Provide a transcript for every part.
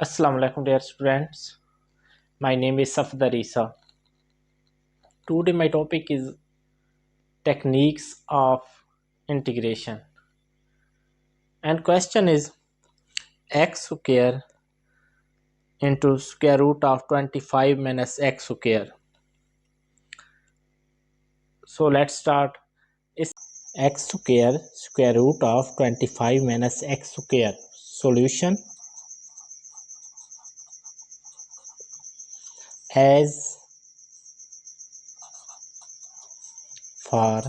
Assalamu alaikum dear students. My name is Safdar Isa. Today my topic is techniques of integration. And question is x square into square root of 25 minus x square. So let's start. Is x square root of 25 minus x square. Solution as for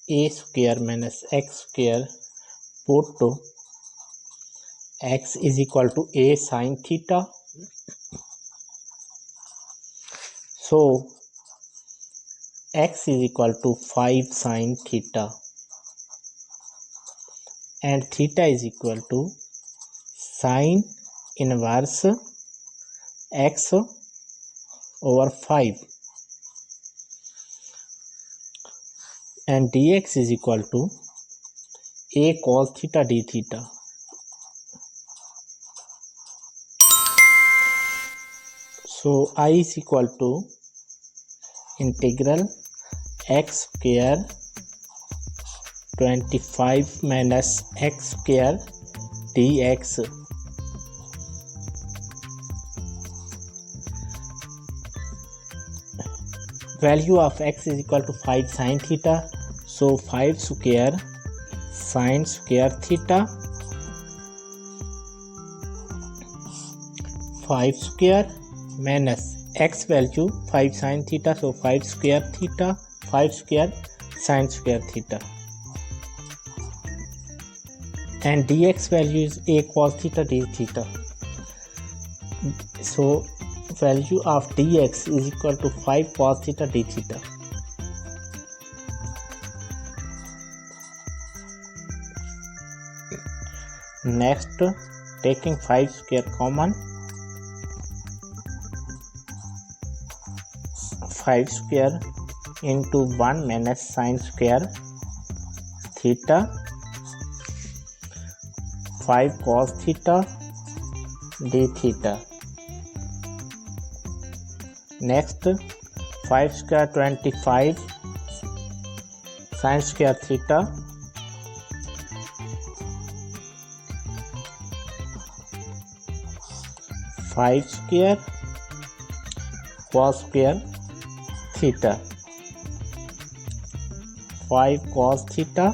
a square minus x square put to x is equal to a sine theta. So x is equal to 5 sine theta and theta is equal to sine inverse x over 5 and dx is equal to a cos theta d theta. So I is equal to integral x square 25 minus x square dx. Value of x is equal to 5 sine theta. So 5 square sine square theta 5 square minus x value 5 sine theta, so 5 square theta 5 square sine square theta, and dx value is a cos theta d theta. So value of dx is equal to 5 cos theta d theta. Next, taking 5 square common, 5 square into 1 minus sine square theta 5 cos theta d theta. Next, 5 square 25 sine square theta 5 square cos square theta 5 cos theta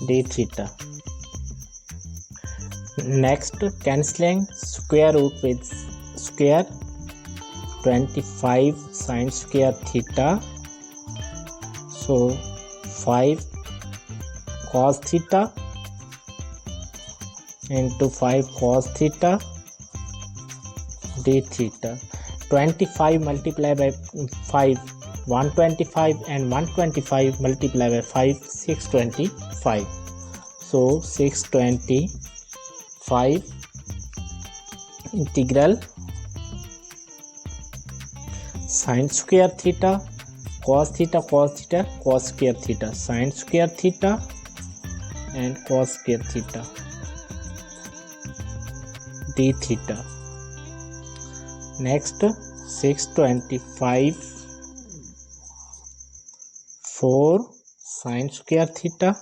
d theta. Next, cancelling square root with square 25 sine square theta, so 5 cos theta into 5 cos theta d theta. 25 multiplied by 5 125 and 125 multiplied by 5 625, so 625 integral sine square theta cos theta cos theta cos square theta sine square theta and cos square theta d theta. Next, 625 4 sine square theta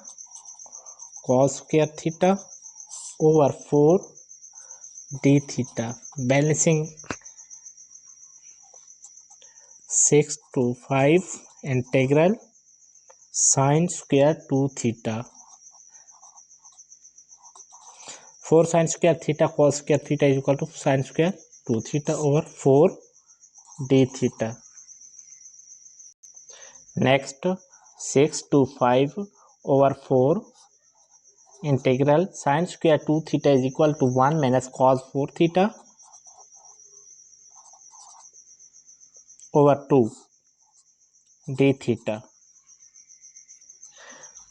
cos square theta over 4 d theta. Balancing 6 to 5 integral sine square 2 theta 4 sine square theta cos square theta is equal to sine square 2 theta over 4 d theta. Next, 6 to 5 over 4 integral sine square 2 theta is equal to 1 minus cos 4 theta over 2 d theta,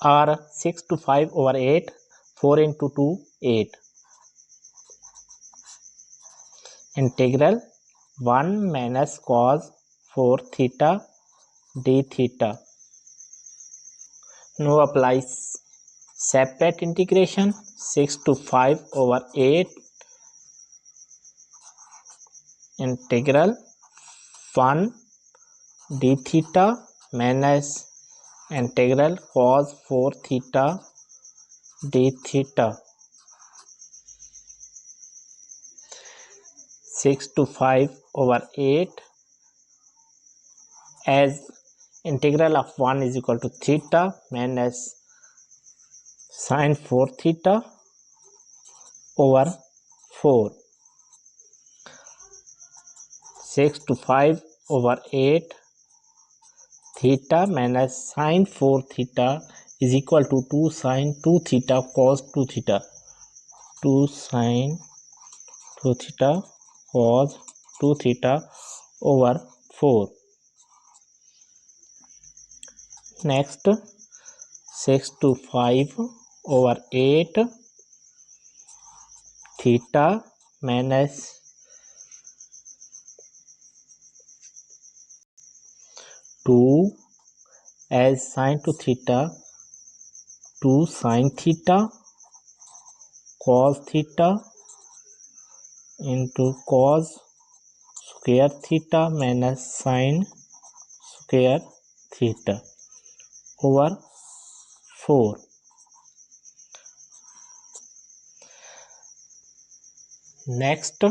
or 6 to 5 over 8 4 into 2 8 integral 1 minus cos 4 theta d theta. Now applies separate integration 6 to 5 over 8 integral 1 d theta minus integral cos 4 theta d theta 6 to 5 over 8 as integral of 1 is equal to theta minus sin 4 theta over 4. 6 to 5 over 8 theta minus sin 4 theta is equal to 2 sin 2 theta cos 2 theta. 2 sin 2 theta cos 2 theta over 4. Next 6 to 5 over 8 theta minus 2 as sin 2 theta 2 sin theta cos theta into cos square theta minus sin square theta over 4. Next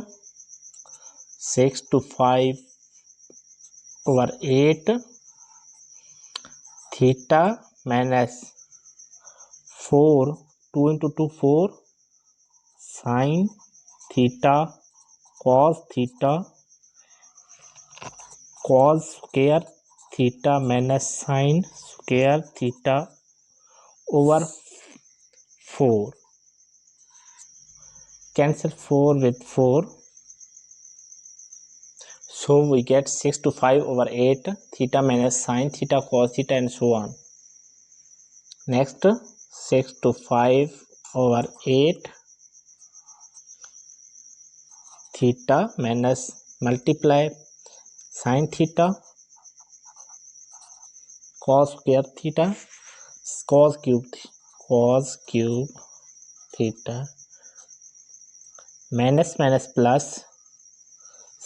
6 to 5 over 8 theta minus 4 2 into 2 4 sin theta cos square theta minus sin square theta over 4. Cancel 4 with 4. So we get 6 to 5 over 8 theta minus sin theta cos theta and so on. Next 6 to 5 over 8 theta minus multiply sin theta cos square theta cos cube theta minus minus plus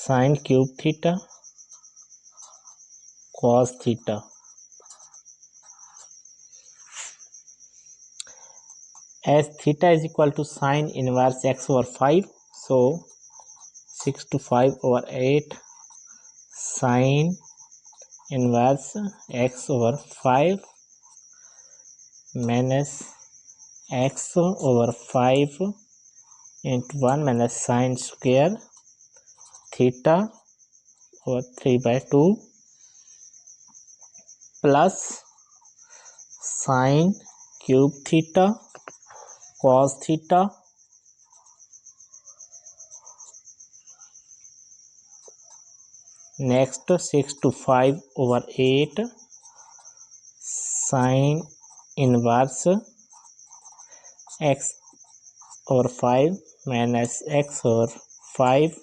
sin cube theta cos theta. As theta is equal to sin inverse x over 5, so 6 to 5 over 8 sin inverse x over 5 minus x over 5 into 1 minus sin square theta over 3 by 2 plus sin cube theta cos theta next 6 to 5 over 8 sin inverse x over 5 minus x over 5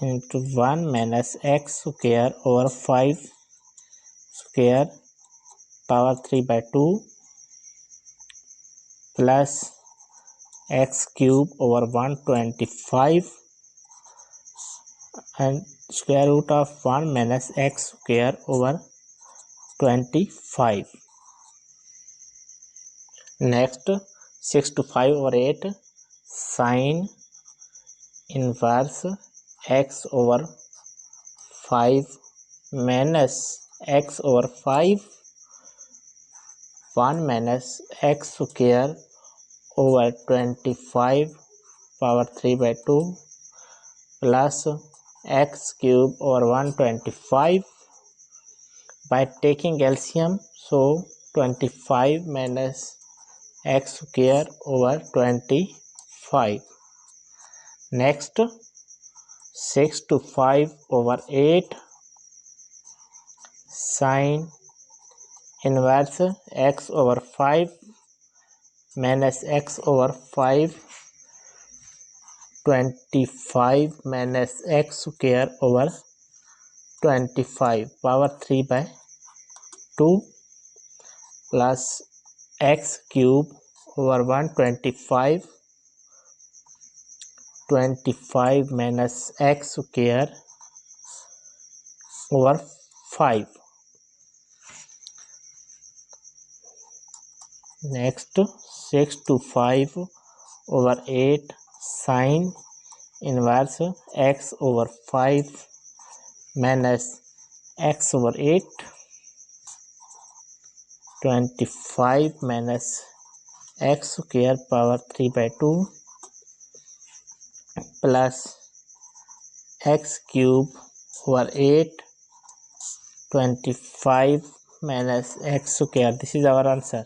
into 1 minus x square over 5 square power 3 by 2 plus x cube over 125 and square root of 1 minus x square over 25. Next 6 to 5 over 8 sin inverse x over 5 minus x over 5 1 minus x square over 25 power 3 by 2 plus x cube over 125 by taking LCM, so 25 minus x square over 25. Next 6 to 5 over 8 sin inverse x over 5 minus x over 5 25 minus x square over 25 power 3 by 2 plus x cube over 125 25 minus x square over 5. Next 6 to 5 over 8 sine inverse x over 5 minus x over 8. 25 minus x square power 3 by 2 plus x cube over 8. 25 minus x square. This is our answer.